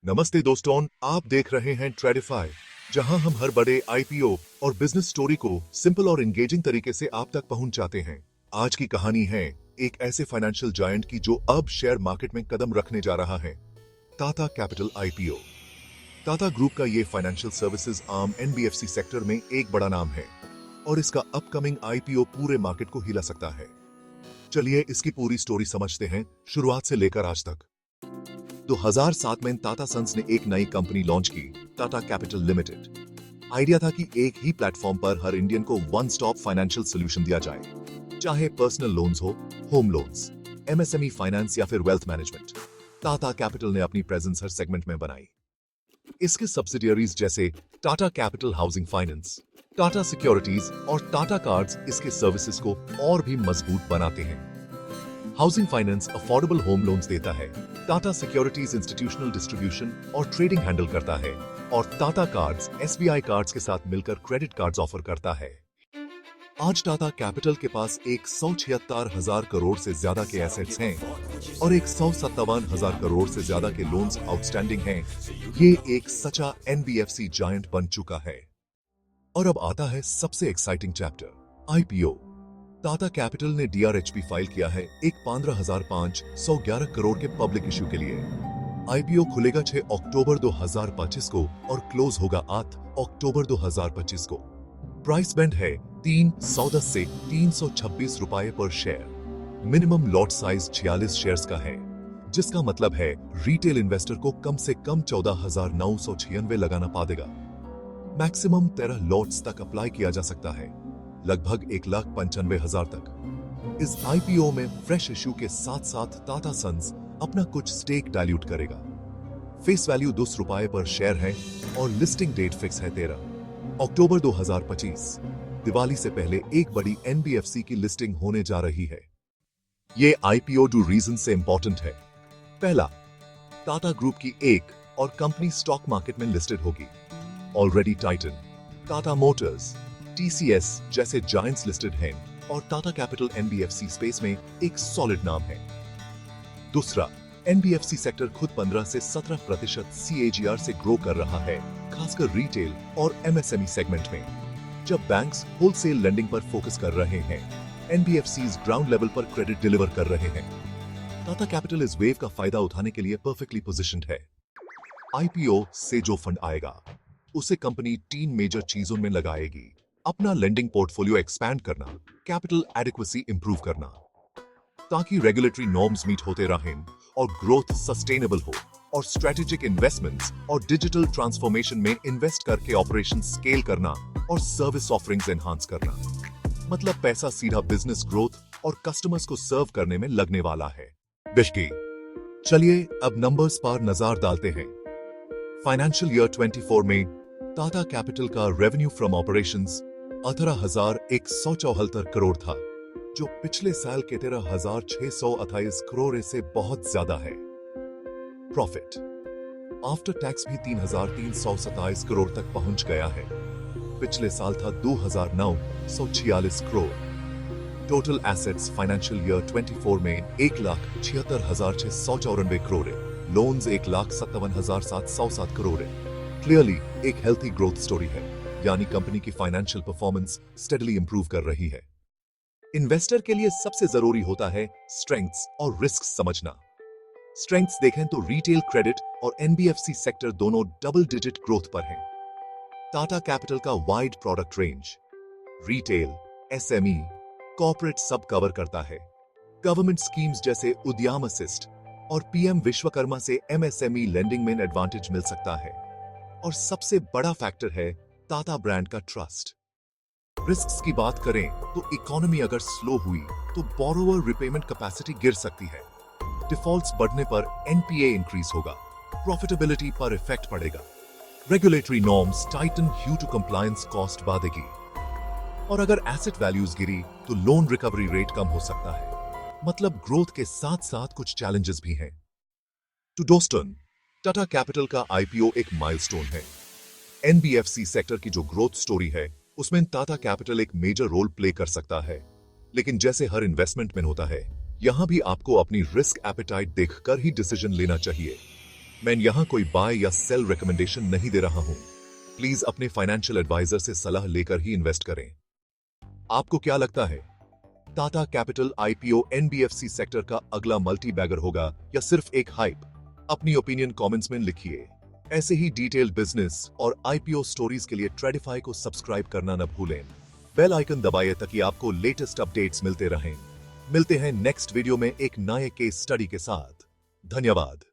नमस्ते दोस्तों, आप देख रहे हैं ट्रेडिफाई, जहां हम हर बड़े आईपीओ और बिजनेस स्टोरी को सिंपल और एंगेजिंग तरीके से आप तक पहुंचाते हैं। आज की कहानी है एक ऐसे फाइनेंशियल जायंट की जो अब शेयर मार्केट में कदम रखने जा रहा है, Tata capital IPO. Tata group का ये financial services arm NBFC sector में एक बड़ा नाम है और इसका अपकमिंग आईपीओ पूरे मार्केट को हिला सकता है। चलिए इसकी पूरी स्टोरी समझते हैं, शुरुआत से लेकर आज तक। 2007 में टाटा सन्स ने एक नई कंपनी लॉन्च की, टाटा कैपिटल लिमिटेड। आइडिया था कि एक ही प्लेटफॉर्म पर हर इंडियन को वन स्टॉप फाइनेंशियल सोल्यूशन दिया जाए, चाहे पर्सनल लोन्स हो, होम लोन्स, एमएसएमई फाइनेंस या फिर वेल्थ मैनेजमेंट। टाटा कैपिटल ने अपनी प्रेजेंस हर सेगमेंट में बनाई। इसके सब्सिडियरीज जैसे Tata capital housing finance, Tata securities और टाटा कार्ड्स इसके सर्विसेज को और भी मजबूत बनाते हैं। Housing finance affordable home loans देता है, टाटा सिक्योरिटीज इंस्टीट्यूशनल डिस्ट्रीब्यूशन और ट्रेडिंग हैंडल करता है, और टाटा कार्ड्स एसबीआई कार्ड्स के साथ मिलकर क्रेडिट कार्ड्स ऑफर करता है। आज टाटा कैपिटल के पास 176,000 करोड़ से ज्यादा के एसेट्स हैं और 157,000 करोड़ से ज्यादा के लोन्स आउटस्टैंडिंग हैं। ये एक सच्चा एनबीएफसी जायंट बन चुका है। और अब आता है सबसे exciting chapter, IPO. Tata capital ने डीआरएचपी फाइल किया है एक 15,511 करोड़ के पब्लिक इश्यू के लिए। आईपीओ खुलेगा 6 अक्टूबर 2025 को और क्लोज होगा 8 अक्टूबर 2025 को। प्राइस बैंड है 310 से 326 रुपए पर share. Minimum lot size 46 shares का है, जिसका मतलब है रिटेल इन्वेस्टर को कम से कम 14,996 लगाना पड़ेगा। मैक्सिमम 13 लॉट्स तक अप्लाई किया जा सकता है, लगभग 1,95,000 तक। इस आईपीओ में फ्रेश इश्यू के साथ साथ टाटा सन्स अपना कुछ स्टेक डाइल्यूट करेगा। फेस वैल्यू 10 रुपए पर शेयर है और लिस्टिंग डेट फिक्स है 13 अक्टूबर 2025। दिवाली से पहले एक बड़ी एनबीएफसी की लिस्टिंग होने जा रही है। ये आईपीओ 2 रीजन से इंपॉर्टेंट है। पहला, टाटा ग्रुप की एक और कंपनी स्टॉक मार्केट में लिस्टेड होगी। Already Titan, Tata Motors, TCS जैसे जायंट्स लिस्टेड हैं और टाटा कैपिटल एनबीएफसी स्पेस में एक सॉलिड नाम है। दूसरा, एनबीएफसी सेक्टर खुद 15 से 17% सीएजीआर से ग्रो कर रहा है, खासकर रिटेल और एमएसएमई सेगमेंट में। जब बैंक्स होलसेल लेंडिंग पर फोकस कर रहे हैं, एनबीएफसीज ग्राउंड लेवल पर क्रेडिट डिलीवर कर रहे हैं। टाटा कैपिटल इस वेव का फायदा उठाने के लिए परफेक्टली पोजीशनड है। आईपीओ से जो फंड आएगा उसे कंपनी 3 मेजर चीजों में लगाएगी: अपना लेंडिंग पोर्टफोलियो एक्सपैंड करना, कैपिटल एडिक्वेसी इंप्रूव करना, ताकि रेगुलेटरी नॉर्म्स मीट होते रहें और ग्रोथ सस्टेनेबल हो, और स्ट्रेटेजिक इन्वेस्टमेंट्स और डिजिटल ट्रांसफॉर्मेशन में इन्वेस्ट करके ऑपरेशन स्केल करना और सर्विस ऑफरिंग्स एनहांस करना। मतलब पैसा सीधा बिजनेस ग्रोथ और कस्टमर्स को सर्व करने में लगने वाला है। बिश्की, चलिए अब नंबर्स पर नजर डालते हैं। फाइनेंशियल ईयर 24 में टाटा कैपिटल का रेवेन्यू फ्रॉम ऑपरेशंस 18,174 करोड़ था, जो पिछले साल के 13,628 करोड़ से बहुत ज्यादा है। प्रॉफिट आफ्टर टैक्स भी 3,327 करोड़ तक पहुंच गया है, पिछले साल था 2,946 crore. Total assets financial year 24 में 1,76,694 करोड़ है, लोन्स 1,57,707 करोड़ है। क्लियरली एक हेल्थी ग्रोथ स्टोरी है, यानी कंपनी की फाइनेंशियल परफॉर्मेंस स्टेडली इंप्रूव कर रही है। इन्वेस्टर के लिए सबसे जरूरी होता है स्ट्रेंथ्स और रिस्क्स समझना। स्ट्रेंथ्स देखें तो रिटेल क्रेडिट और एनबीएफसी सेक्टर दोनों डबल डिजिट ग्रोथ पर हैं। टाटा कैपिटल का wide product range retail, SME, corporate सब कवर करता है। गवर्नमेंट स्कीम्स जैसे उद्यम असिस्ट और पीएम विश्वकर्मा से एमएसएमई लेंडिंग में एडवांटेज मिल सकता है। और सबसे बड़ा फैक्टर है टाटा ब्रांड का ट्रस्ट। रिस्क्स की बात करें तो इकोनॉमी अगर स्लो हुई तो बोरोवर रिपेमेंट कैपेसिटी गिर सकती है, डिफॉल्ट्स बढ़ने पर एनपीए इंक्रीज होगा, प्रॉफिटेबिलिटी पर इफेक्ट पड़ेगा, regulatory norms tighten due to compliance cost बढ़ेगी, और अगर एसेट वैल्यूज गिरी तो लोन रिकवरी रेट कम हो सकता है। मतलब ग्रोथ के साथ साथ कुछ चैलेंजेस भी हैं। तो दोस्तों, टाटा कैपिटल का आईपीओ एक माइलस्टोन है। एनबीएफसी सेक्टर की जो ग्रोथ स्टोरी है उसमें टाटा कैपिटल एक मेजर रोल प्ले कर सकता है। लेकिन जैसे हर इन्वेस्टमेंट में होता है, यहां भी आपको अपनी रिस्क एपेटाइट देखकर ही डिसीजन लेना चाहिए। मैं यहाँ कोई बाय या सेल रिकमेंडेशन नहीं दे रहा हूँ। प्लीज अपने फाइनेंशियल एडवाइजर से सलाह लेकर ही इन्वेस्ट करें। आपको क्या लगता है, Tata capital IPO NBFC sector का अगला मल्टी बैगर होगा या सिर्फ एक हाइप? अपनी ओपिनियन कमेंट्स में लिखिए। ऐसे ही डिटेल्ड बिजनेस और आईपीओ स्टोरीज के लिए ट्रेडिफाई को सब्सक्राइब करना न भूलें। बेल आइकन दबाइए ताकि आपको लेटेस्ट अपडेट्स मिलते रहें। मिलते हैं नेक्स्ट वीडियो में एक नए केस स्टडी के साथ। धन्यवाद।